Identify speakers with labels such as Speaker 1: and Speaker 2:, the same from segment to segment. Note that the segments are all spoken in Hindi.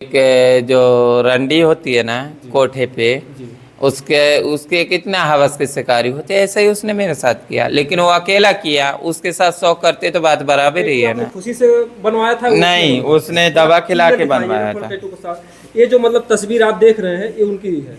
Speaker 1: एक जो रंडी होती है ना कोठे पे, उसके उसके कितना हवस के शिकारी होते हैं, ऐसा ही उसने मेरे साथ किया, लेकिन वो अकेला किया। उसके साथ 100 करते तो बात बराबर ही है ना।
Speaker 2: खुशी से बनवाया था?
Speaker 1: नहीं, उसने दवा खिला के बनवाया था।
Speaker 2: ये जो मतलब तस्वीर आप देख रहे हैं ये उनकी ही है?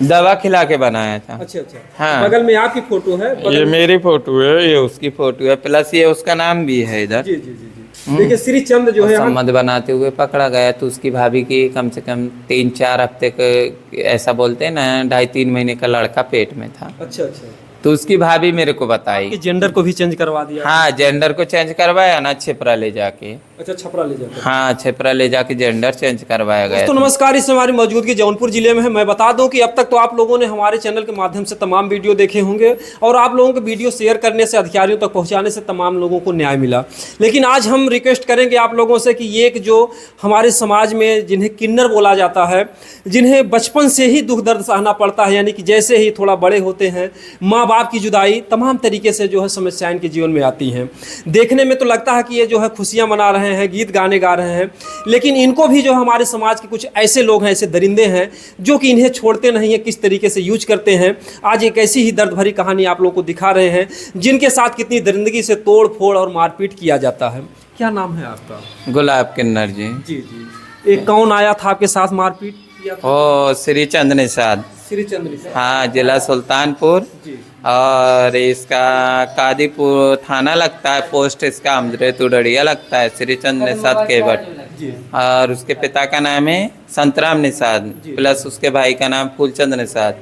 Speaker 1: दवा खिला के बनाया था।
Speaker 2: अच्छा अच्छा।
Speaker 1: हाँ,
Speaker 2: बगल में आपकी फोटो है?
Speaker 1: ये मेरी फोटो है, ये उसकी फोटो है, प्लस ये उसका नाम भी है इधर।
Speaker 2: जी जी जी जी। देखिए श्री चंद जो है
Speaker 1: संबंध बनाते हुए पकड़ा गया, तो उसकी भाभी की कम से कम 3-4 हफ्ते के, ऐसा बोलते हैं ना, 2.5-3 महीने का लड़का पेट में था।
Speaker 2: अच्छा अच्छा।
Speaker 1: तो उसकी भाभी मेरे को बताई
Speaker 2: कि जेंडर को भी चेंज करवा दिया?
Speaker 1: हाँ, जेंडर को चेंज करवाया ना, छपरा ले जाके।
Speaker 2: अच्छा, छपरा ले जाकर?
Speaker 1: हाँ, छपरा ले जाके जेंडर चेंज करवाया गया।
Speaker 2: तो नमस्कार, इस हमारी मौजूदगी जौनपुर जिले में है। मैं बता दूं कि अब तक तो आप लोगों ने हमारे चैनल के माध्यम से तमाम वीडियो देखे होंगे और आप लोगों के वीडियो शेयर करने से, अधिकारियों तक पहुंचाने से तमाम लोगों को न्याय मिला। लेकिन आज हम रिक्वेस्ट करेंगे आप लोगों से कि ये जो हमारे समाज में जिन्हें किन्नर बोला जाता है, जिन्हें बचपन से ही दुख दर्द सहना पड़ता है, यानी कि जैसे ही थोड़ा बड़े होते हैं माँ बाप की जुदाई, तमाम तरीके से जो है समस्याएं इनके जीवन में आती हैं। देखने में तो लगता है कि ये जो है खुशियाँ मना रहे हैं, गीत गाने गा रहे हैं, लेकिन इनको भी जो हमारे समाज के कुछ ऐसे लोग हैं, ऐसे दरिंदे हैं जो कि इन्हें छोड़ते नहीं है, किस तरीके से यूज करते हैं। आज एक ऐसी ही दर्द भरी कहानी आप लोगों को दिखा रहे हैं जिनके साथ कितनी दरिंदगी से तोड़ फोड़ और मारपीट किया जाता है। क्या नाम है आपका?
Speaker 1: गुलाब किन्नर जी।
Speaker 2: जी जी। एक कौन आया था आपके साथ मारपीट किया था?
Speaker 1: ओ, श्री चंद निषाद।
Speaker 2: श्री चंद निषाद।
Speaker 1: हाँ, जिला सुल्तानपुर
Speaker 2: जी।
Speaker 1: और इसका कादीपुर थाना लगता है, पोस्ट इसका अमजरेत उडरिया लगता है। श्री चंद निषाद केवट। और उसके पिता का नाम है संतराम निषाद, प्लस उसके भाई का नाम फूलचंद निषाद।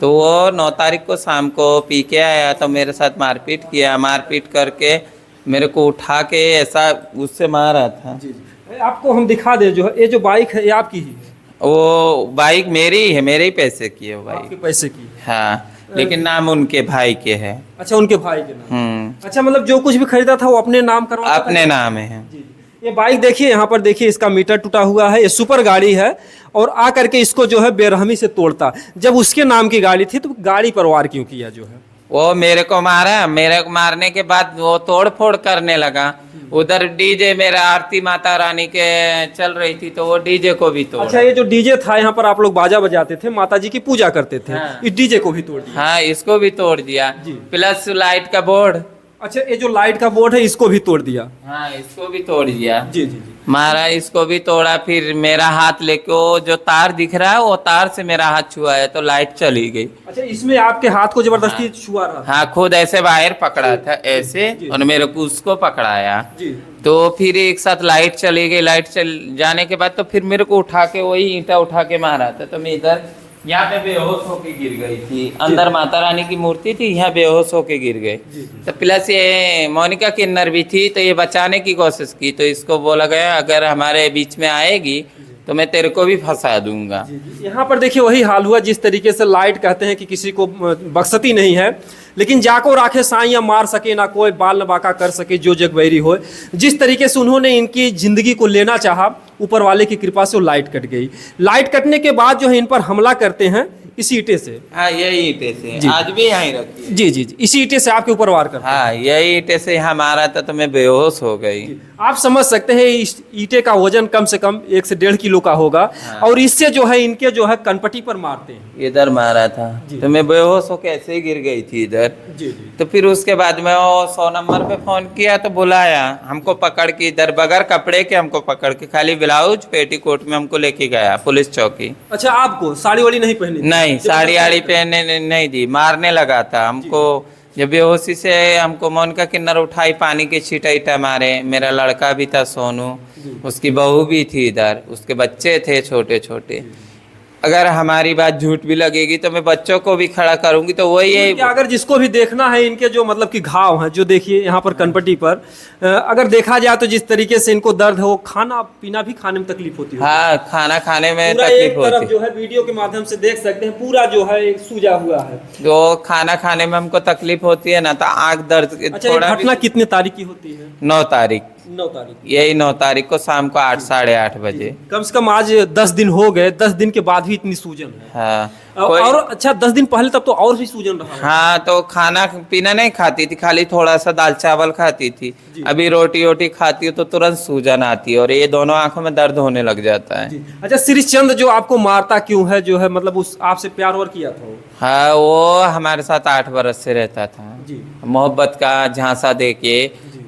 Speaker 1: तो वो 9 तारीख को शाम को पी के आया, तो मेरे साथ मारपीट किया। मारपीट करके मेरे को उठा के ऐसा उससे मारा था।
Speaker 2: जी जी। आपको हम दिखा दें, जो है ये जो बाइक है ये आपकी ही?
Speaker 1: वो बाइक मेरी ही है, मेरे ही पैसे की है वो बाइक।
Speaker 2: आपके पैसे की?
Speaker 1: हाँ, लेकिन नाम उनके भाई के है।
Speaker 2: अच्छा, उनके भाई के नाम। अच्छा, मतलब जो कुछ भी खरीदा था वो अपने नाम करवा?
Speaker 1: अपने नाम है।
Speaker 2: जी। ये बाइक देखिए, यहाँ पर देखिए, इसका मीटर टूटा हुआ है। ये सुपर गाड़ी है और आ करके इसको जो है बेरहमी से तोड़ता। जब उसके नाम की गाड़ी थी तो गाड़ी पर वार क्यों किया? जो है
Speaker 1: वो मेरे को मारा, मेरे को मारने के बाद वो तोड़ फोड़ करने लगा। उधर डीजे मेरा आरती माता रानी के चल रही थी, तो वो डीजे को भी तोड़ा।
Speaker 2: अच्छा, ये जो डीजे था यहाँ पर आप लोग बाजा बजाते थे, माता जी की पूजा करते थे।
Speaker 1: हाँ।
Speaker 2: इस डीजे को भी तोड़ दिया?
Speaker 1: हाँ, इसको भी तोड़ दिया। प्लस लाइट का बोर्ड।
Speaker 2: अच्छा, ये जो लाइट का बोर्ड है इसको भी तोड़ दिया?
Speaker 1: हाँ, इसको भी तोड़ दिया।
Speaker 2: जी जी जी।
Speaker 1: मारा, इसको भी तोड़ा। फिर मेरा हाथ लेके, वो जो तार दिख रहा है वो तार से मेरा हाथ छुआ है, तो लाइट चली गई।
Speaker 2: अच्छा, इसमें आपके हाथ को जबरदस्ती छुआ रहा था?
Speaker 1: हाँ, खुद ऐसे वायर पकड़ा था ऐसे, और मेरे को उसको पकड़ाया।
Speaker 2: जी।
Speaker 1: तो फिर एक साथ लाइट चली गई। लाइट चल जाने के बाद तो फिर मेरे को उठा के वही ईंटा उठा के मारा था। तो मैं इधर यहाँ पे बेहोश होके गिर गई थी। अंदर माता रानी की मूर्ति थी, यहाँ बेहोश होके गिर गए। तो प्लस ये मोनिका किन्नर भी थी, तो ये बचाने की कोशिश की। तो इसको बोला गया अगर हमारे बीच में आएगी तो मैं तेरे को भी फंसा दूंगा।
Speaker 2: यहाँ पर देखिए वही हाल हुआ जिस तरीके से लाइट कहते हैं कि किसी को बख्शती नहीं है, लेकिन जाको राखे साइया मार सके ना कोई, बाल न बाका कर सके जो जग बैरी हो। जिस तरीके से उन्होंने इनकी ज़िंदगी को लेना चाहा, ऊपर वाले की कृपा से वो लाइट कट गई। लाइट कटने के बाद जो है इन पर हमला करते हैं इसी ईंटे से।
Speaker 1: हाँ, यही ईंटे से आज भी यहीं रखी है।
Speaker 2: जी जी जी, इसी ईंटे से आपके ऊपर वार करते हैं?
Speaker 1: हाँ, यही ईंटे से यहाँ मारा था, तो मैं बेहोश हो गई।
Speaker 2: आप समझ सकते हैं इस ईंटे का वजन कम से कम 1 से 1.5 किलो का होगा।
Speaker 1: हाँ।
Speaker 2: और इससे जो है इनके जो है कनपटी पर मारते हैं।
Speaker 1: इधर मारा था, तो मैं बेहोश होकर ऐसे ही गिर गई थी इधर।
Speaker 2: जी।
Speaker 1: तो फिर उसके बाद में वो 100 नंबर पे फोन किया, तो बुलाया हमको, पकड़ के इधर बगैर कपड़े के हमको पकड़ के, खाली ब्लाउज पेटीकोट में हमको लेके गया पुलिस चौकी।
Speaker 2: अच्छा, आपको साड़ी वाड़ी नहीं पहनी?
Speaker 1: नहीं, साड़ी आड़ी पहनने नहीं दी, मारने लगा था हमको। जब बेहोशी से हमको मोनिका किन्नर उठाई, पानी के छींटा ईटा मारे। मेरा लड़का भी था सोनू, उसकी बहू भी थी इधर, उसके बच्चे थे छोटे छोटे। अगर हमारी बात झूठ भी लगेगी तो मैं बच्चों को भी खड़ा करूंगी। तो वही है,
Speaker 2: अगर जिसको भी देखना है इनके जो मतलब कि घाव हैं, जो देखिए यहाँ पर कनपटी पर, अगर देखा जाए तो जिस तरीके से इनको दर्द है, वो खाना पीना भी खाने में तकलीफ होती है।
Speaker 1: हाँ, खाना खाने में
Speaker 2: पूरा
Speaker 1: तकलीफ
Speaker 2: एक
Speaker 1: होती
Speaker 2: तरफ
Speaker 1: है।
Speaker 2: जो है वीडियो के माध्यम से देख सकते हैं, पूरा जो है सूजा हुआ है।
Speaker 1: जो खाना खाने में हमको तकलीफ होती है ना, तो आँख दर्द
Speaker 2: अच्छा, ये
Speaker 1: थोड़ा
Speaker 2: घटना कितने तारीख की होती है?
Speaker 1: 9 तारीख।
Speaker 2: 9 तारीख
Speaker 1: यही 9 तारीख को शाम को 8 साढ़े 8 बजे।
Speaker 2: कम से कम आज 10 दिन हो गए, 10 दिन के बाद भी इतनी सूजन है।
Speaker 1: हाँ
Speaker 2: और अच्छा 10 दिन पहले तब तो और भी सूजन रहा होगा।
Speaker 1: हाँ, तो खाना पीना नहीं खाती थी, खाली थोड़ा सा दाल चावल खाती थी। अभी रोटी वोटी खाती हूँ तो तुरंत सूजन आती है और ये दोनों आंखों में दर्द होने लग जाता है।
Speaker 2: अच्छा श्री चंद जो आपको मारता क्यों है, जो है मतलब उस आपसे प्यार और किया था वो?
Speaker 1: हाँ, वो हमारे साथ 8 बरस से रहता था।
Speaker 2: जी।
Speaker 1: मोहब्बत का झांसा देके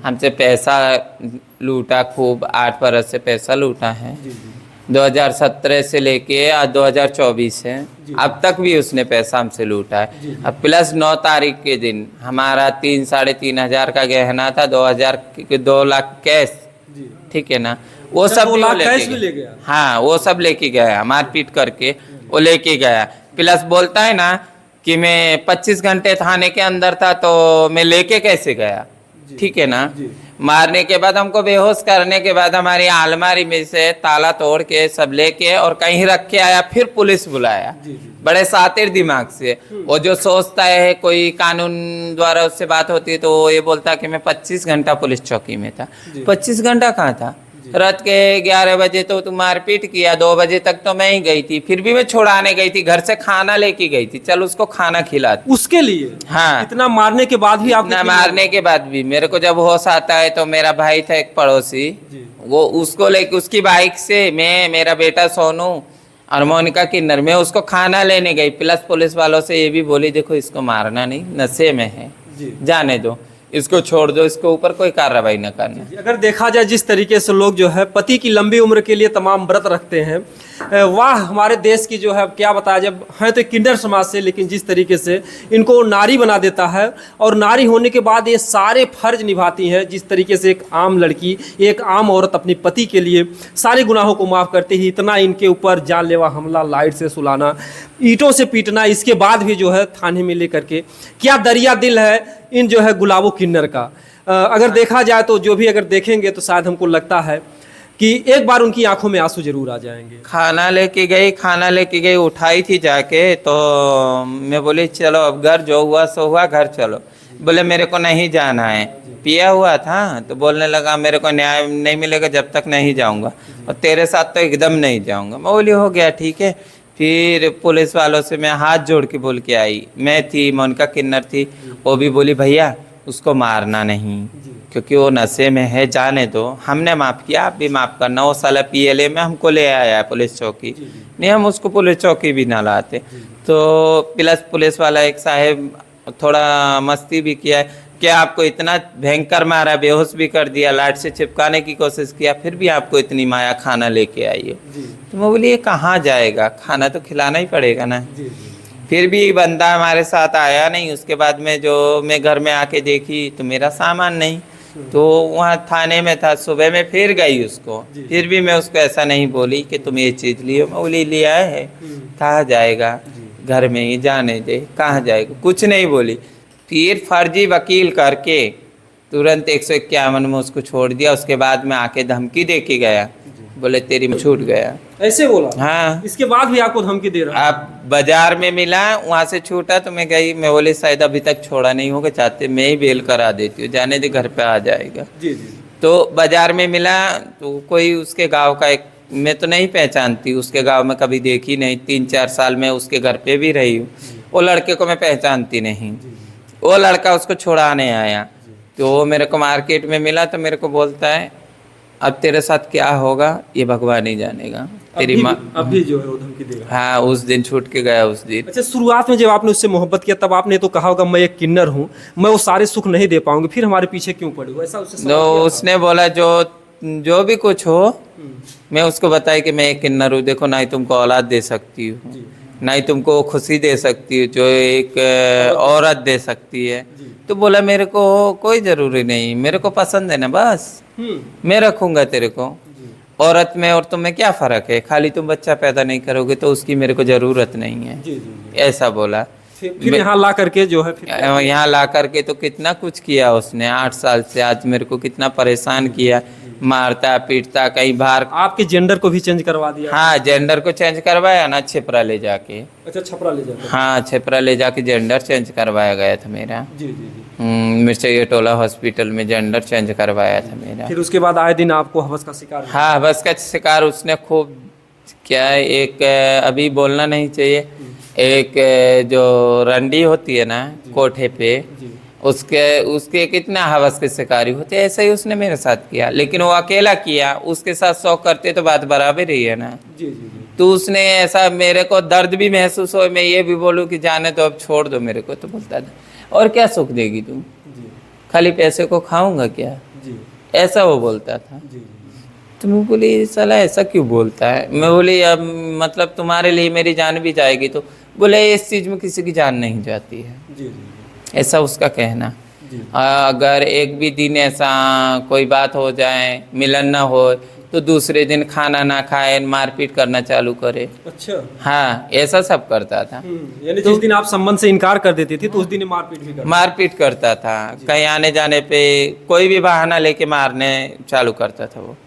Speaker 1: हमसे पैसा लूटा, खूब 8 बरस से पैसा लूटा है। 2017 से लेके आज 2024 है, अब तक भी उसने पैसा हमसे लूटा है। अब प्लस 9 तारीख के दिन हमारा 3 साढ़े 3 हजार का गहना था, 2 लाख कैश, ठीक है ना, वो सब भी वो
Speaker 2: ले गया।
Speaker 1: हाँ, वो सब लेके गया, मारपीट करके वो लेके गया। प्लस बोलता है ना कि मैं 25 घंटे थाने के अंदर था तो मैं लेके कैसे गया, ठीक है ना। मारने के बाद हमको बेहोश करने के बाद हमारी अलमारी में से ताला तोड़ के सब लेके और कहीं रख के आया, फिर पुलिस बुलाया बड़े शातिर दिमाग से। वो जो सोचता है कोई कानून द्वारा उससे बात होती है तो वो ये बोलता कि मैं 25 घंटा पुलिस चौकी में था। 25 घंटा कहाँ था, रात के 11 बजे तो तुम मारपीट किया, 2 बजे तक तो मैं ही गई थी, फिर भी मैं छुड़ाने गई थी, घर से खाना लेके गई थी, चल उसको खाना खिलाती
Speaker 2: उसके लिए।
Speaker 1: हाँ,
Speaker 2: इतना मारने के बाद भी आप
Speaker 1: इतना मारने के बाद भी मेरे को जब होश आता है तो मेरा भाई था एक पड़ोसी, वो उसको लेके उसकी बाइक से मैं, मेरा बेटा सोनू और मोनिका किन्नर में उसको खाना लेने गई। प्लस पुलिस वालों से ये भी बोली देखो इसको मारना नहीं, नशे में है, जाने दो, इसको छोड़ दो, इसके ऊपर कोई कार्रवाई न करना।
Speaker 2: अगर देखा जाए जिस तरीके से लोग जो है पति की लंबी उम्र के लिए तमाम व्रत रखते हैं, वाह हमारे देश की जो है क्या बताया, जब हैं तो किन्नर समाज से, लेकिन जिस तरीके से इनको नारी बना देता है और नारी होने के बाद ये सारे फर्ज निभाती हैं। जिस तरीके से एक आम लड़की, एक आम औरत अपने पति के लिए सारे गुनाहों को माफ़ करती ही, इतना इनके ऊपर जानलेवा हमला, लाइट से सुलाना, ईंटों से पीटना, इसके बाद भी जो है थाने में लेकर के, क्या दरिया दिल है इन जो है गुलाबो किन्नर का। अगर देखा जाए तो जो भी अगर देखेंगे तो शायद हमको लगता है कि एक बार उनकी आंखों में आंसू जरूर आ जाएंगे।
Speaker 1: खाना लेके गई, उठाई थी जाके, तो मैं बोली चलो अब घर जो हुआ सो हुआ, घर चलो। बोले मेरे को नहीं जाना है, पिया हुआ था, तो बोलने लगा मेरे को न्याय नहीं मिलेगा जब तक नहीं जाऊंगा, और तेरे साथ तो एकदम नहीं जाऊंगा। मैं बोली हो गया ठीक है। फिर पुलिस वालों से मैं हाथ जोड़ के बोल के आई, मैं थी, मोनिका किन्नर थी, वो भी बोली भैया उसको मारना नहीं क्योंकि वो नशे में है, जाने दो, हमने माफ़ किया, आप भी माफ़ करना। वो साला PLA में हमको ले आया है पुलिस चौकी, नहीं हम उसको पुलिस चौकी भी ना लाते। तो प्लस पुलिस वाला एक साहब थोड़ा मस्ती भी किया है, क्या आपको इतना भयंकर मारा, बेहोश भी कर दिया, लाइट से चिपकाने की कोशिश किया, फिर भी आपको इतनी माया, खाना लेके आई है। तो मैं बोली ये कहाँ जाएगा, खाना तो खिलाना ही पड़ेगा ना। फिर भी बंदा हमारे साथ आया नहीं। उसके बाद में जो मैं घर में आके देखी तो मेरा सामान नहीं, तो वहाँ थाने में था, सुबह में फिर गई उसको, फिर भी मैं उसको ऐसा नहीं बोली कि तुम ये चीज़ लियो। मैं बोली लिया है, कहाँ जाएगा, घर में ही जाने दे, कहाँ जाएगा, कुछ नहीं बोली। फिर फर्जी वकील करके तुरंत 151 में उसको छोड़ दिया। उसके बाद में आके धमकी दे के गया, बोले तेरी छूट गया,
Speaker 2: ऐसे बोला।
Speaker 1: हाँ,
Speaker 2: इसके बाद भी आपको धमकी दे रहा है।
Speaker 1: आप बाजार में मिला, वहाँ से छूटा तो मैं गई, मैं बोले शायद अभी तक छोड़ा नहीं होगा, चाहते मैं ही बेल करा देती हूँ, जाने दे घर पे आ जाएगा। तो बाजार में मिला तो कोई उसके गांव का एक, मैं तो नहीं पहचानती, उसके गांव में कभी देखी नहीं, 3-4 साल में उसके घर पे भी रही हूँ, वो लड़के को मैं पहचानती नहीं। वो लड़का उसको छुड़ाने आया तो वो मेरे को मार्केट में मिला, तो मेरे को बोलता है अब तेरे साथ क्या होगा ये भगवान ही जानेगा, तेरी माँ
Speaker 2: अभी जो है वो धमकी दे रहा है।
Speaker 1: हाँ, उस दिन छूट के गया उस दिन।
Speaker 2: अच्छा, शुरुआत में जब आपने उससे मोहब्बत किया तब आपने तो कहा होगा मैं एक किन्नर हूँ, मैं वो सारे सुख नहीं दे पाऊंगी, फिर हमारे पीछे क्यों पड़ी हो, ऐसा उससे
Speaker 1: तो उसने बोला जो भी कुछ हो, मैं उसको बताया कि मैं एक किन्नर हूँ, देखो ना ही तुमको औलाद दे सकती हूँ, ना ही तुमको खुशी दे सकती हूँ जो एक औरत दे सकती है। तो बोला मेरे को कोई ज़रूरी नहीं, मेरे को पसंद है ना, बस मैं रखूँगा तेरे को। औरत में और तुम में क्या फ़र्क है, खाली तुम बच्चा पैदा नहीं करोगे तो उसकी मेरे को ज़रूरत नहीं है, ऐसा बोला।
Speaker 2: फिर यहाँ ला करके जो है,
Speaker 1: यहाँ ला करके तो कितना कुछ किया उसने, 8 साल से आज मेरे को कितना परेशान किया। मारता पीटता, कहीं बाहर।
Speaker 2: आपके जेंडर को भी चेंज करवा दिया?
Speaker 1: हाँ, जेंडर को चेंज करवाया ना, छपरा ले जाके।
Speaker 2: अच्छा, छपरा ले जाते?
Speaker 1: हाँ, छपरा ले जाके जेंडर चेंज करवाया गया था मेरा।
Speaker 2: जी जी जी।
Speaker 1: मिर्चैया टोला हॉस्पिटल में जेंडर चेंज करवाया था मेरा।
Speaker 2: फिर उसके बाद आए दिन आपको हवस का शिकार?
Speaker 1: हाँ, हवस का शिकार उसने खूब। क्या है, एक अभी बोलना नहीं चाहिए, एक जो रंडी होती है ना कोठे पे, उसके कितना हवस के शिकारी होते, ऐसा ही उसने मेरे साथ किया। लेकिन वो अकेला किया, उसके साथ 100 करते तो बात बराबर ही है ना।
Speaker 2: जी जी जी।
Speaker 1: तो उसने ऐसा, मेरे को दर्द भी महसूस हो, मैं ये भी बोलूँ कि जाने तो अब छोड़ दो मेरे को, तो बोलता था और क्या सुख देगी तुम, खाली पैसे को खाऊंगा क्या, ऐसा वो बोलता था। तो मैं बोली साला ऐसा क्यों बोलता है। मैं बोली अब मतलब तुम्हारे लिए मेरी जान भी जाएगी। तो बोले इस चीज़ में किसी की जान नहीं जाती है, ऐसा उसका कहना। अगर एक भी दिन ऐसा कोई बात हो जाए, मिलन ना हो, तो दूसरे दिन खाना ना खाए, मारपीट करना चालू करे।
Speaker 2: अच्छा।
Speaker 1: हाँ, ऐसा सब करता था।
Speaker 2: यानी जिस दिन आप संबंध से इनकार कर देती थी तो उस दिन मारपीट
Speaker 1: करता था। कहीं आने जाने पे कोई भी बहाना लेके मारने चालू करता था वो।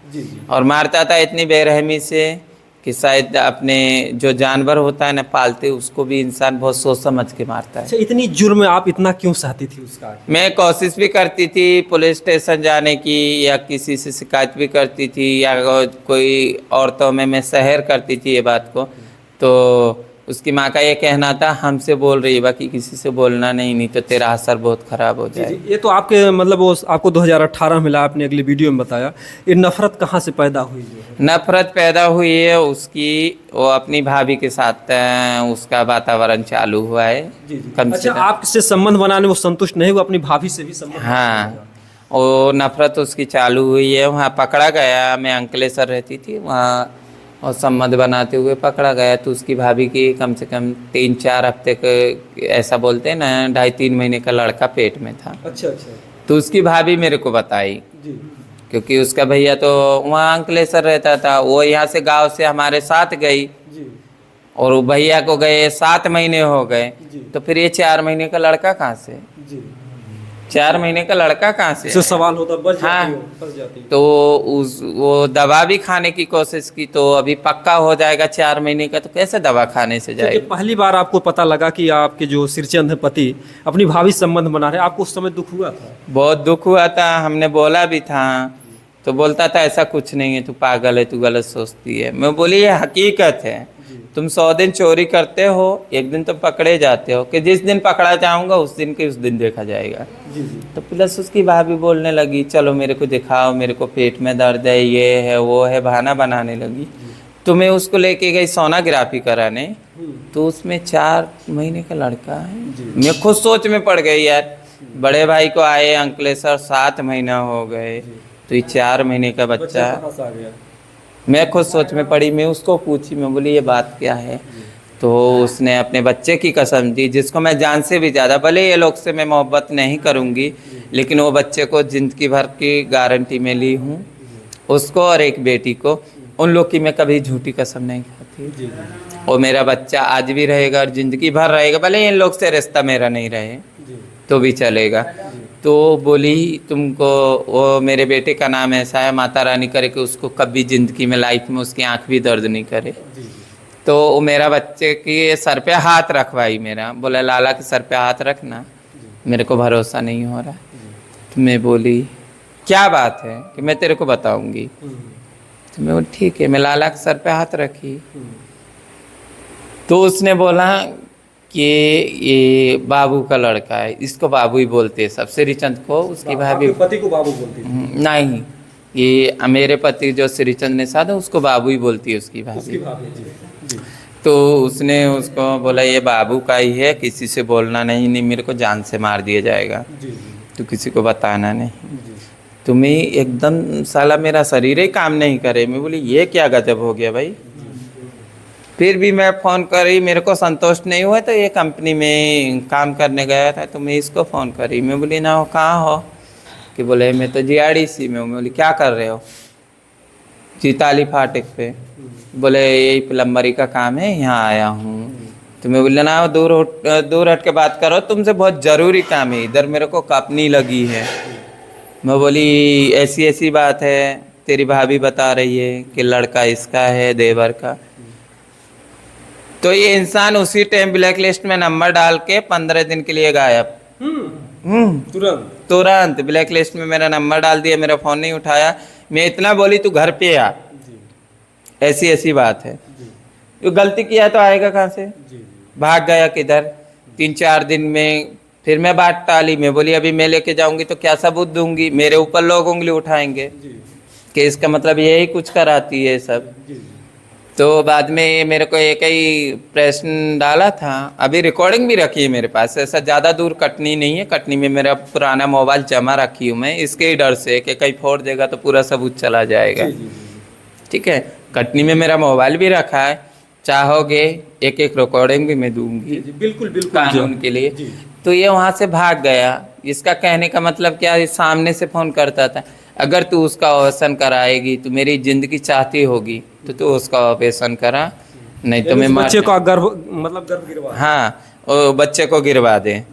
Speaker 1: और मारता था इतनी बेरहमी से कि शायद अपने जो जानवर होता है ना पालते, उसको भी इंसान बहुत सोच समझ के मारता है।
Speaker 2: अच्छा, इतनी जुर्म आप इतना क्यों सहती थी उसका? मैं
Speaker 1: कोशिश भी करती थी पुलिस स्टेशन जाने की, या किसी से शिकायत भी करती थी, या कोई औरतों में मैं सहर करती थी ये बात को। तो उसकी माँ का ये कहना था हमसे बोल रही है, बाकी किसी से बोलना नहीं तो तेरा असर बहुत ख़राब हो जाए।
Speaker 2: ये तो आपके मतलब वो आपको 2018 मिला, आपने अगले वीडियो में बताया। ये नफरत कहाँ से पैदा हुई?
Speaker 1: नफरत पैदा हुई है उसकी, वो अपनी भाभी के साथ उसका वातावरण चालू हुआ है।
Speaker 2: अच्छा, आपसे संबंध बनाने वो संतुष्ट नहीं हुआ, अपनी भाभी से भी संबंध?
Speaker 1: हाँ, वो नफरत उसकी चालू हुई है। वहाँ पकड़ा गया, मैं अंकलेश्वर रहती थी वहाँ, और संबंध बनाते हुए पकड़ा गया। तो उसकी भाभी की कम से कम 3-4 हफ्ते के, ऐसा बोलते हैं ना, 2.5-3 महीने का लड़का पेट में था।
Speaker 2: अच्छा अच्छा।
Speaker 1: तो उसकी भाभी मेरे को बताई, क्योंकि उसका भैया तो वहाँ अंकलेश्वर रहता था, वो यहाँ से गांव से हमारे साथ गई, और वो भैया को गए 7 महीने हो गए। तो फिर ये 4 महीने का लड़का कहाँ से, 4 महीने का लड़का कहाँ से?
Speaker 2: सवाल होता, बच
Speaker 1: हाँ,
Speaker 2: जाती।
Speaker 1: तो वो दवा भी खाने की कोशिश की, तो अभी पक्का हो जाएगा 4 महीने का, तो कैसे दवा खाने से जाएगा।
Speaker 2: पहली बार आपको पता लगा कि आपके जो सिरचंद पति अपनी भाभी संबंध बना रहे, आपको उस समय दुख हुआ था?
Speaker 1: बहुत दुख हुआ था। हमने बोला भी था, तो बोलता था ऐसा कुछ नहीं है, तू पागल है, तू गलत सोचती है। मैं बोली ये हकीकत है, तुम 100 दिन चोरी करते हो, एक दिन तो पकड़े जाते हो, कि जिस दिन पकड़ा जाऊंगा उस दिन देखा जाएगा। तो प्लस उसकी भाभी बोलने लगी चलो मेरे को दिखाओ, मेरे को पेट में दर्द है, ये है वो है, बहाना बनाने लगी। तो मैं उसको लेके गई सोनोग्राफी कराने, तो उसमें 4 महीने का लड़का है। मैं खुद सोच में पड़ गई यार, बड़े भाई को आए अंकलेश्वर 7 महीना हो गए, तो ये 4 महीने का बच्चा आ गया। मैं खुद सोच में पड़ी। मैं उसको पूछी, मैं बोली ये बात क्या है। तो उसने अपने बच्चे की कसम दी, जिसको मैं जान से भी ज़्यादा, भले ये लोग से मैं मोहब्बत नहीं करूँगी, लेकिन वो बच्चे को ज़िंदगी भर की गारंटी में ली हूँ, उसको और एक बेटी को। उन लोग की मैं कभी झूठी कसम नहीं खाती। और मेरा बच्चा आज भी रहेगा और ज़िंदगी भर रहेगा, भले इन लोग से रिश्ता मेरा नहीं रहे तो भी चलेगा। तो बोली तुमको, वो मेरे बेटे का नाम ऐसा है, माता रानी करे कि उसको कभी ज़िंदगी में लाइफ में उसकी आंख भी दर्द नहीं करे। तो वो मेरा बच्चे के सर पे हाथ रखवाई, मेरा बोला लाला के सर पे हाथ रखना, मेरे को भरोसा नहीं हो रहा। तो मैं बोली क्या बात है कि मैं तेरे को बताऊंगी। तो मैं बोली ठीक है। मैं लाला के सर पे हाथ रखी, तो उसने बोला कि ये बाबू का लड़का है, इसको बाबू ही बोलते हैं सब। श्रीचंद को उसकी भाभी,
Speaker 2: पति को बाबू बोलती है?
Speaker 1: नहीं, ये मेरे पति जो श्रीचंद निषाद है उसको बाबू ही बोलती है उसकी भाभी। तो उसने उसको बोला ये बाबू का ही है, किसी से बोलना नहीं मेरे को जान से मार दिया जाएगा, तो किसी को बताना नहीं। तुम्हें एकदम साला मेरा शरीर ही काम नहीं करे। मैं बोली ये क्या गजब हो गया भाई। फिर भी मैं फ़ोन करी, मेरे को संतोष नहीं हुआ, तो ये कंपनी में काम करने गया था, तो मैं इसको फ़ोन करी। मैं बोली ना हो कहाँ हो, कि बोले मैं तो GRDC में हूँ। मैं बोली क्या कर रहे हो, चीताली फाटक पे। बोले यही प्लम्बरी का काम है, यहाँ आया हूँ। तो मैं बोला ना दूर हट के बात करो, तुमसे बहुत ज़रूरी काम है, इधर मेरे को कंपनी लगी है। मैं बोली ऐसी ऐसी बात है, तेरी भाभी बता रही है कि लड़का इसका है, देवर का। तो ये इंसान उसी टाइम ब्लैक लिस्ट में नंबर डाल के 15 दिन के लिए गायब। तुरंत ब्लैक लिस्ट में मेरा नंबर डाल दिया, मेरा फोन नहीं उठाया। मैं इतना बोली तू घर पे आ, ऐसी ऐसी बात है। तो गलती किया तो आएगा कहाँ से? भाग गया किधर। 3-4 दिन में फिर मैं बात टाली। मैं बोली अभी मैं लेके जाऊंगी तो क्या सबूत दूंगी, मेरे ऊपर लोग उंगली उठाएंगे कि इसका मतलब यही कुछ कराती है सब। तो बाद में मेरे को एक ही प्रश्न डाला था, अभी रिकॉर्डिंग भी रखी है मेरे पास। ऐसा ज़्यादा दूर कटनी नहीं है, कटनी में मेरा पुराना मोबाइल जमा रखी हूँ मैं, इसके ही डर से कि कहीं फोड़ देगा तो पूरा सबूत चला जाएगा। ठीक है, कटनी में मेरा मोबाइल भी रखा है, चाहोगे एक एक रिकॉर्डिंग भी मैं दूंगी।
Speaker 2: बिल्कुल बिल्कुल
Speaker 1: कानून के लिए। तो ये वहाँ से भाग गया। इसका कहने का मतलब क्या, ये सामने से फ़ोन करता था, अगर तू उसका ऑपरेशन कराएगी तो मेरी ज़िंदगी चाहती होगी तो तू उसका ऑपरेशन करा, नहीं तो मैं
Speaker 2: बच्चे का गर्भ गिरवा।
Speaker 1: हाँ, वो बच्चे को गिरवा दे,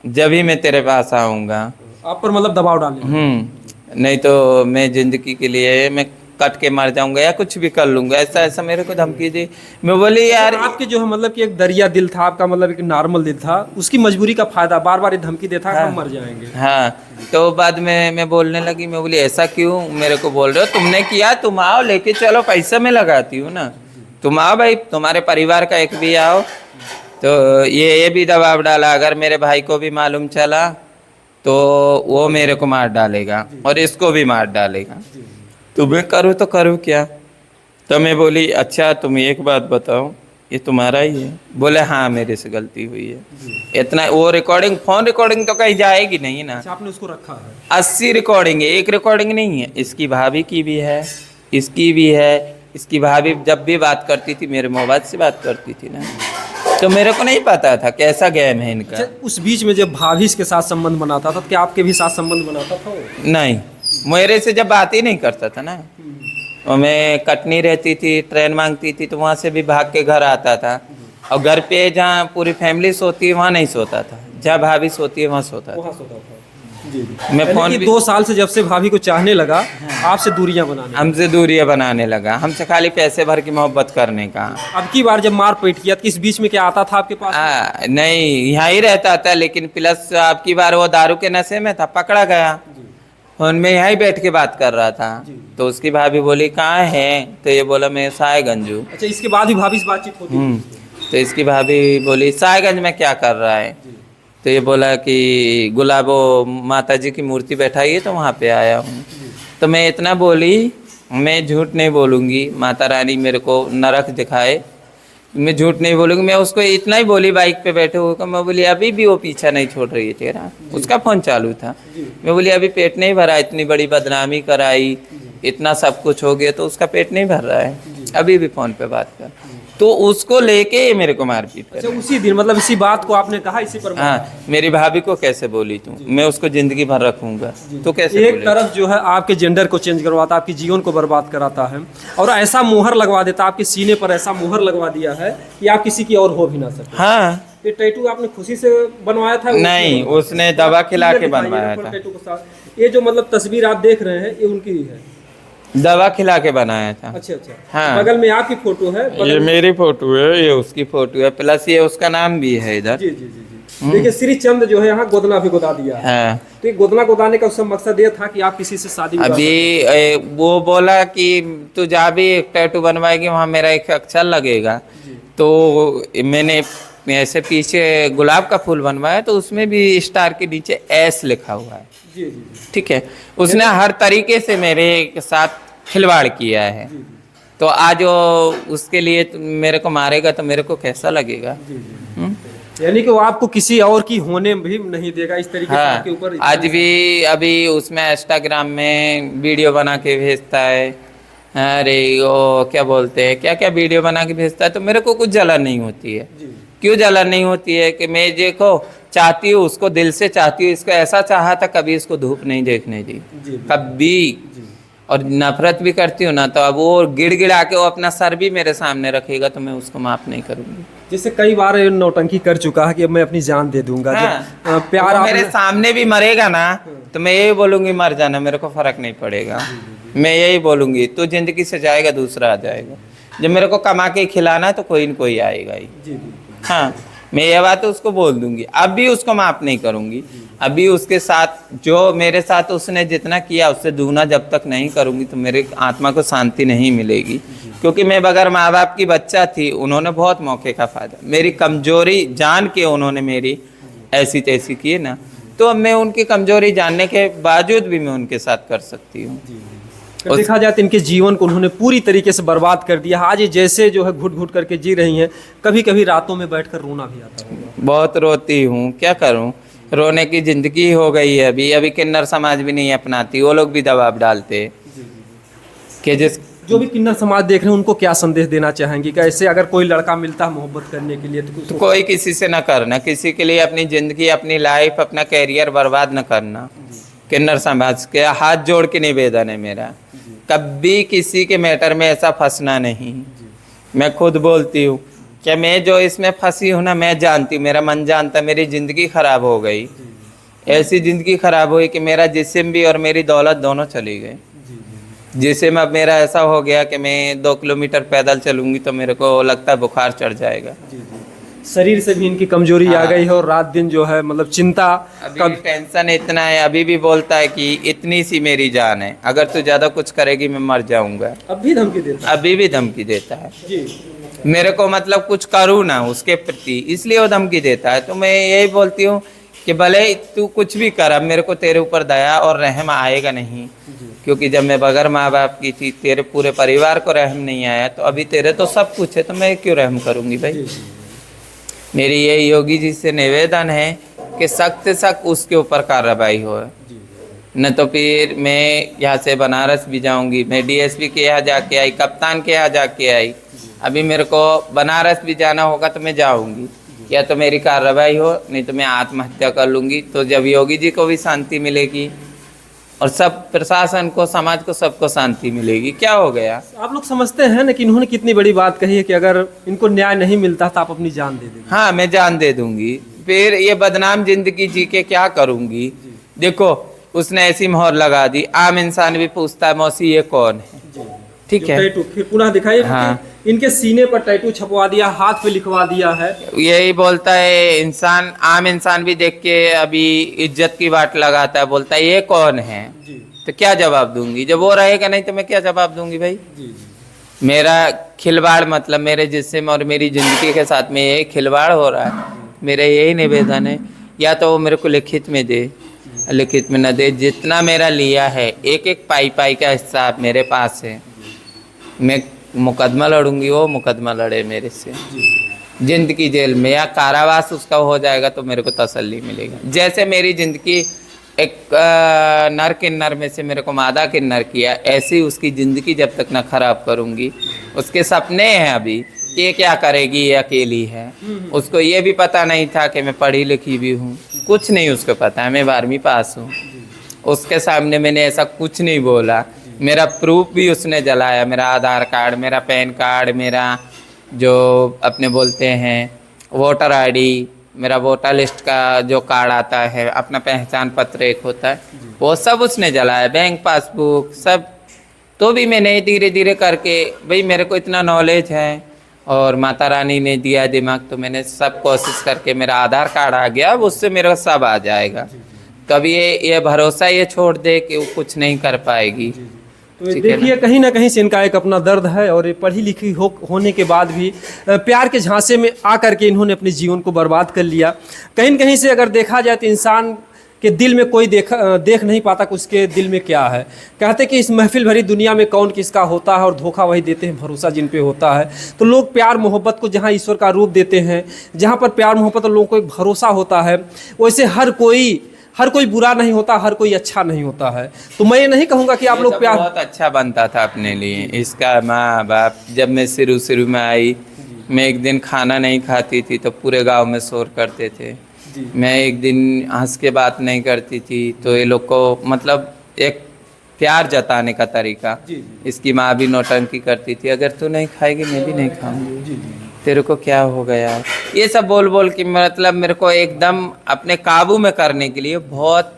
Speaker 1: जब ही मैं तेरे पास आऊँगा।
Speaker 2: आप पर मतलब दबाव डाले।
Speaker 1: नहीं तो मैं ज़िंदगी के लिए मैं कट के मर जाऊंगा या कुछ भी कर लूंगा, ऐसा ऐसा मेरे को धमकी दी। मैं बोली यार
Speaker 2: आपके जो है मतलब कि एक दरिया दिल था आपका, मतलब एक नॉर्मल दिल था, उसकी मजबूरी का फायदा बार बार ये धमकी देता है, हम मर जाएंगे।
Speaker 1: हाँ, तो बाद में मैं बोलने लगी, मैं बोली ऐसा क्यों मेरे को बोल रहे हो, तुमने किया, तुम आओ लेके चलो, पैसा मैं लगाती हूँ ना, तुम आओ भाई, तुम्हारे परिवार का एक भी आओ। तो ये भी दबाव डाला, अगर मेरे भाई को भी मालूम चला तो वो मेरे को मार डालेगा और इसको भी मार डालेगा, तो मैं करूँ तो करूँ क्या। तो मैं बोली अच्छा तुम एक बात बताओ, ये तुम्हारा ही है? बोले हाँ मेरे से गलती हुई है। इतना वो रिकॉर्डिंग, फोन रिकॉर्डिंग तो कहीं जाएगी नहीं ना।
Speaker 2: आपने उसको रखा है?
Speaker 1: 80 रिकॉर्डिंग है, एक रिकॉर्डिंग नहीं है। इसकी भाभी की भी है, इसकी भी है। इसकी भाभी जब भी बात करती थी मेरे मोबाइल से बात करती थी ना, तो मेरे को नहीं पता था कैसा गेम है इनका।
Speaker 2: अच्छा, उस बीच में जब भाभी के साथ संबंध बनाता था तो क्या आपके भी साथ संबंध बनाता था वो?
Speaker 1: नहीं, मेरे से जब बात ही नहीं करता था ना, और मैं कटनी रहती थी, ट्रेन मांगती थी तो वहाँ से भी भाग के घर आता था। और घर पे जहाँ पूरी फैमिली सोती है वहाँ नहीं सोता था, जहाँ भाभी सोती है वहाँ सोता था।
Speaker 2: जी।
Speaker 1: मैं फोन
Speaker 2: 2 साल से जब से भाभी को चाहने लगा, आपसे दूरियां बनाने,
Speaker 1: हमसे दूरियां बनाने लगा, हमसे खाली पैसे भर की मोहब्बत करने का।
Speaker 2: अब की बार जब मार पीट किया, किस बीच में क्या आता था आपके पास?
Speaker 1: नहीं, यहाँ ही रहता था, लेकिन प्लस आपकी बार वो दारू के नशे में था, पकड़ा गया। फोन में यहाँ ही बैठ के बात कर रहा था, तो उसकी भाभी बोली कहाँ है, तो ये बोला मैं साहेगंज हूँ।
Speaker 2: अच्छा, इसके बाद ही भाभी से बातचीत होती?
Speaker 1: तो इसकी भाभी बोली साहेगंज में क्या कर रहा है, तो ये बोला कि गुलाबो माता जी की मूर्ति बैठाई है तो वहाँ पे आया हूँ। तो मैं इतना बोली, मैं झूठ नहीं बोलूँगी, माता रानी मेरे को नरक दिखाए, मैं झूठ नहीं बोलूँगी। मैं उसको इतना ही बोली बाइक पे बैठे हुए, मैं बोली अभी भी वो पीछा नहीं छोड़ रही है तेरा। उसका फ़ोन चालू था। मैं बोली अभी पेट नहीं भरा, इतनी बड़ी बदनामी कराई, इतना सब कुछ हो गया तो उसका पेट नहीं भर रहा है, अभी भी फ़ोन पे बात कर। तो उसको लेके ये मेरे को मारपीट कर।
Speaker 2: अच्छा, उसी दिन मतलब इसी बात को आपने कहा इसी पर?
Speaker 1: हाँ, मेरी भाभी को कैसे बोली तू, मैं उसको जिंदगी भर रखूंगा, तो कैसे
Speaker 2: एक तरफ जो है आपके जेंडर को चेंज करवाता, आपके जीवन को बर्बाद कराता है, और ऐसा मुहर लगवा देता, आपके सीने पर ऐसा मुहर लगवा दिया है कि आप किसी की और हो भी ना सकते।
Speaker 1: हाँ,
Speaker 2: ये टैटू आपने खुशी से बनवाया था?
Speaker 1: नहीं, उसने दवा खिला के बनवाया था।
Speaker 2: टैटू के साथ ये जो मतलब तस्वीर आप देख रहे हैं, ये उनकी ही है?
Speaker 1: दवा खिला के बनाया था।
Speaker 2: अच्छा अच्छा।
Speaker 1: हाँ,
Speaker 2: बगल में आपकी फोटो है,
Speaker 1: ये मेरी फोटो है, ये उसकी फोटो है, प्लस ये उसका नाम भी है इधर।
Speaker 2: जी जी जी। देखिए, श्री चंद जो है यहाँ गोदना भी गोदा दिया है।
Speaker 1: हाँ,
Speaker 2: तो ये गोदना गोदाने का उसका मकसद ये था कि आप किसी से शादी
Speaker 1: अभी वो बोला कि तू जा भी एक टैटू बनवाएगी वहाँ मेरा एक अक्षर लगेगा, तो मैंने ऐसे पीछे गुलाब का फूल बनवाया तो उसमें भी स्टार के नीचे एस लिखा हुआ है।
Speaker 2: जी जी।
Speaker 1: ठीक है, उसने हर तरीके से मेरे साथ खिलवाड़ किया है, तो आज वो उसके लिए मेरे को मारेगा तो मेरे को कैसा लगेगा।
Speaker 2: यानी कि वो आपको किसी और की होने भी नहीं देगा, इस तरीके से आपके ऊपर।
Speaker 1: आज भी अभी उसमें इंस्टाग्राम में वीडियो बना के भेजता है, अरे वो क्या बोलते हैं, क्या क्या वीडियो बना के भेजता है, तो मेरे को कुछ जलन नहीं होती है। क्यों जलन नहीं होती है कि मैं देखो चाहती हूँ, उसको दिल से चाहती हूँ, इसको ऐसा चाहा था, कभी इसको धूप नहीं देखने दी, कभी, और नफरत भी करती हूँ ना, तो अब वो गिड़गिड़ा के वो अपना सर भी मेरे सामने रखेगा तो मैं उसको माफ नहीं करूँगी।
Speaker 2: जैसे कई बार नौटंकी कर चुका है कि अब मैं अपनी जान दे दूंगा।
Speaker 1: हाँ,
Speaker 2: प्यार
Speaker 1: मेरे सामने भी मरेगा ना तो मैं ये बोलूँगी मर जाना, मेरे को फर्क नहीं पड़ेगा। मैं यही बोलूँगी, तू जिंदगी से जाएगा दूसरा आ जाएगा। जब मेरे को कमा के खिलाना है तो कोई न कोई आएगा ही।
Speaker 2: जी
Speaker 1: हाँ, मैं ये बात उसको बोल दूंगी, अब भी उसको माफ़ नहीं करूंगी। अभी उसके साथ जो मेरे साथ उसने जितना किया उससे दूना जब तक नहीं करूंगी तो मेरे आत्मा को शांति नहीं मिलेगी। क्योंकि मैं बगैर माँ बाप की बच्चा थी, उन्होंने बहुत मौके का फ़ायदा, मेरी कमजोरी जान के उन्होंने मेरी ऐसी तैसी की ना, तो अब मैं उनकी कमजोरी जानने के बावजूद भी मैं उनके साथ कर सकती हूँ।
Speaker 2: तो देखा जाए तो इनके जीवन को उन्होंने पूरी तरीके से बर्बाद कर दिया। आज ये जैसे जो है घुट घुट करके जी रही हैं, कभी कभी रातों में बैठकर रोना भी आता होगा।
Speaker 1: बहुत रोती हूँ, क्या करूँ, रोने की ज़िंदगी हो गई है। अभी किन्नर समाज भी नहीं अपनाती, वो लोग भी दबाव डालते कि जिस
Speaker 2: जो भी किन्नर समाज देख रहे हैं उनको क्या संदेश देना चाहेंगे? कैसे अगर कोई लड़का मिलता है मोहब्बत करने के लिए तो
Speaker 1: कोई किसी से न करना, किसी के लिए अपनी ज़िंदगी, अपनी लाइफ, अपना कैरियर बर्बाद न करना। किन्नर समाज के हाथ जोड़ के निवेदन है मेरा, कभी किसी के मैटर में ऐसा फंसना नहीं। मैं खुद बोलती हूँ कि मैं जो इसमें फंसी हूँ ना, मैं जानती हूँ, मेरा मन जानता, मेरी ज़िंदगी ख़राब हो गई। ऐसी ज़िंदगी ख़राब हुई कि मेरा जिस्म भी और मेरी दौलत दोनों चली गई। जिसम अब मेरा ऐसा हो गया कि मैं 2 किलोमीटर पैदल चलूँगी तो मेरे को लगता है बुखार चढ़ जाएगा।
Speaker 2: शरीर से भी इनकी कमजोरी आ गई है और रात दिन जो है मतलब चिंता,
Speaker 1: अभी टेंशन इतना है, अभी भी बोलता है कि इतनी सी मेरी जान है, अगर तू ज़्यादा कुछ करेगी मैं मर जाऊँगा।
Speaker 2: अभी धमकी देता है?
Speaker 1: अभी भी धमकी देता है
Speaker 2: जी।
Speaker 1: मेरे को, मतलब कुछ करूँ ना उसके प्रति, इसलिए वो धमकी देता है। तो मैं यही बोलती हूँ कि भले तू कुछ भी कर, अब मेरे को तेरे ऊपर दया और रहम आएगा नहीं। क्योंकि जब मैं बगैर माँ बाप की थी, तेरे पूरे परिवार को रहम नहीं आया, तो अभी तेरे तो सब कुछ है, तो मैं क्यों रहम करूँगी भाई। मेरी ये योगी जी से निवेदन है कि सख्त से सख्त उसके ऊपर कार्रवाई हो, न तो फिर मैं यहाँ से बनारस भी जाऊँगी। मैं डीएसपी के यहाँ जाके आई, कप्तान के यहाँ जाके आई, अभी मेरे को बनारस भी जाना होगा तो मैं जाऊँगी। या तो मेरी कार्रवाई हो, नहीं तो मैं आत्महत्या कर लूँगी। तो जब योगी जी को भी शांति मिलेगी और सब प्रशासन को, समाज को, सबको शांति मिलेगी। क्या हो गया?
Speaker 2: आप लोग समझते हैं ना कि इन्होंने कितनी बड़ी बात कही है कि अगर इनको न्याय नहीं मिलता तो आप अपनी जान दे देंगे।
Speaker 1: हाँ, मैं जान दे दूंगी, फिर ये बदनाम जिंदगी जी के क्या करूंगी। देखो उसने ऐसी मोहर लगा दी, आम इंसान भी पूछता है मौसी ये कौन है। ठीक है,
Speaker 2: टैटू फिर पुनः दिखाइए।
Speaker 1: हाँ।
Speaker 2: इनके सीने पर टैटू छपवा दिया, हाथ पे लिखवा दिया है।
Speaker 1: यही बोलता है इंसान, आम इंसान भी देख के अभी इज्जत की बात लगाता है, बोलता है ये कौन है। तो क्या जवाब दूंगी? जब वो रहेगा नहीं तो मैं क्या जवाब दूंगी भाई। मेरा खिलवाड़, मतलब मेरे जिस्म और मेरी ज़िंदगी के साथ में यही खिलवाड़ हो रहा है। मेरा यही निवेदन है, या तो वो मेरे को लिखित में दे, लिखित में न दे, जितना मेरा लिया है एक एक पाई का हिसाब मेरे पास है। मैं मुकदमा लड़ूंगी, वो मुकदमा लड़े मेरे से, जिंदगी जेल में या कारावास उसका हो जाएगा तो मेरे को तसल्ली मिलेगी। जैसे मेरी ज़िंदगी एक नर किन्नर में से मेरे को मादा किन्नर किया, ऐसी उसकी ज़िंदगी जब तक ना खराब करूँगी। उसके सपने हैं अभी, ये क्या करेगी, ये अकेली है। उसको ये भी पता नहीं था कि मैं पढ़ी लिखी भी हूँ, कुछ नहीं उसको पता है, मैं 12वीं पास हूँ। उसके सामने मैंने ऐसा कुछ नहीं बोला। मेरा प्रूफ भी उसने जलाया, मेरा आधार कार्ड, मेरा पैन कार्ड, मेरा जो अपने बोलते हैं वोटर आईडी, मेरा वोटर लिस्ट का जो कार्ड आता है, अपना पहचान पत्र एक होता है, वो सब उसने जलाया, बैंक पासबुक सब। तो भी मैंने धीरे धीरे करके, भाई मेरे को इतना नॉलेज है और माता रानी ने दिया दिमाग, तो मैंने सब कोशिश करके मेरा आधार कार्ड आ गया, अब उससे मेरा सब आ जाएगा। कभी ये भरोसा ये छोड़ दे कि वो कुछ नहीं कर पाएगी।
Speaker 2: तो देखिए कहीं ना कहीं से इनका एक अपना दर्द है और ये पढ़ी लिखी होने के बाद भी प्यार के झांसे में आकर के इन्होंने अपने जीवन को बर्बाद कर लिया। कहीं न कहीं से अगर देखा जाए तो इंसान के दिल में कोई देख नहीं पाता कि उसके दिल में क्या है। कहते कि इस महफिल भरी दुनिया में कौन किसका होता है और धोखा वही देते हैं, भरोसा जिन पे होता है। तो लोग प्यार मोहब्बत को जहाँ ईश्वर का रूप देते हैं, जहाँ पर प्यार मोहब्बत और लोगों को एक भरोसा होता है, वैसे हर कोई बुरा नहीं होता, हर कोई अच्छा नहीं होता है। तो मैं ये नहीं कहूँगा कि आप लोग प्यार,
Speaker 1: बहुत अच्छा बनता था अपने लिए। इसका माँ बाप, जब मैं शुरू में आई, मैं एक दिन खाना नहीं खाती थी तो पूरे गांव में शोर करते थे। मैं एक दिन हंस के बात नहीं करती थी तो ये लोग को, मतलब एक प्यार जताने का तरीका। इसकी माँ भी नौटंकी करती थी, अगर तू नहीं खाएगी मैं भी नहीं खाऊंगी, तेरे को क्या हो गया। ये सब बोल बोल के मतलब मेरे को एकदम अपने काबू में करने के लिए बहुत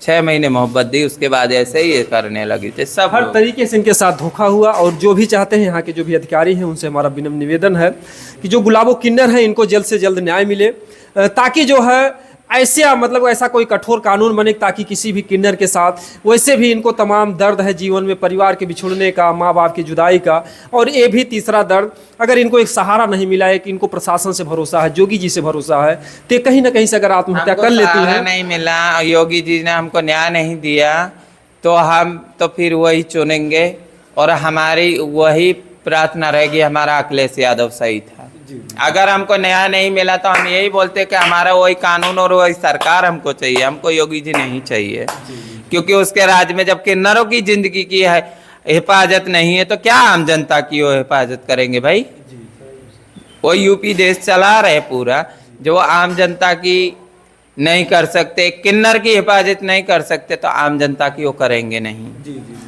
Speaker 1: 6 महीने मोहब्बत दी, उसके बाद ऐसे ही ये करने लगी थी सब
Speaker 2: हर
Speaker 1: लोग।
Speaker 2: तरीके से इनके साथ धोखा हुआ। और जो भी चाहते हैं, यहाँ के जो भी अधिकारी हैं, उनसे हमारा विनम्र निवेदन है कि जो गुलाबो किन्नर हैं इनको जल्द से जल्द न्याय मिले, ताकि जो है ऐसे मतलब ऐसा कोई कठोर कानून बने ताकि किसी भी किन्नर के साथ वैसे भी इनको तमाम दर्द है जीवन में, परिवार के बिछुड़ने का, माँ बाप की जुदाई का, और ये भी तीसरा दर्द, अगर इनको एक सहारा नहीं मिला है कि इनको प्रशासन से भरोसा है, जोगी जी से भरोसा है, तो कहीं ना कहीं से अगर आत्महत्या
Speaker 1: हमको
Speaker 2: कर लेती
Speaker 1: सहारा
Speaker 2: है।
Speaker 1: नहीं मिला, योगी जी ने हमको न्याय नहीं दिया, तो हम तो फिर वही चुनेंगे और हमारी वही प्रार्थना रहेगी, हमारा अखिलेश यादव सही था। अगर हमको न्याय नहीं मिला तो हम यही बोलते कि हमारा वही कानून और वही सरकार हमको चाहिए, हमको योगी जी नहीं चाहिए। क्योंकि उसके राज्य में जब किन्नरों की जिंदगी की है हिफाजत नहीं है, तो क्या आम जनता की वो हिफाजत करेंगे भाई? वो यूपी देश चला रहे पूरा, जो आम जनता की नहीं कर सकते, किन्नर की हिफाजत नहीं कर सकते, तो आम जनता की वो करेंगे नहीं।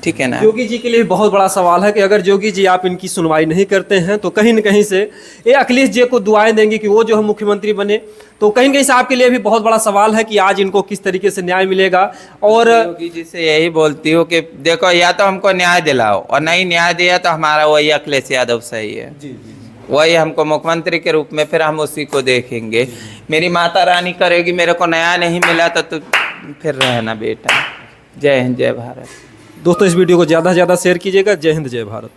Speaker 1: ठीक है ना?
Speaker 2: योगी जी के लिए बहुत बड़ा सवाल है कि अगर योगी जी आप इनकी सुनवाई नहीं करते हैं तो कहीं न कहीं से ये अखिलेश जी को दुआएं देंगे कि वो जो है मुख्यमंत्री बने। तो कहीं न कहीं से आपके लिए भी बहुत बड़ा सवाल है कि आज इनको किस तरीके से न्याय मिलेगा। और
Speaker 1: योगी जी से यही बोलती हूँ कि देखो, या तो हमको न्याय दिलाओ, और नहीं न्याय दिया तो हमारा वही अखिलेश यादव सही है, वही हमको मुख्यमंत्री के रूप में, फिर हम उसी को देखेंगे। मेरी माता रानी करेगी, मेरे को न्याय नहीं मिला तो फिर रहना बेटा। जय हिंद, जय भारत।
Speaker 2: दोस्तों, इस वीडियो को ज़्यादा से ज़्यादा शेयर कीजिएगा। जय हिंद, जय भारत।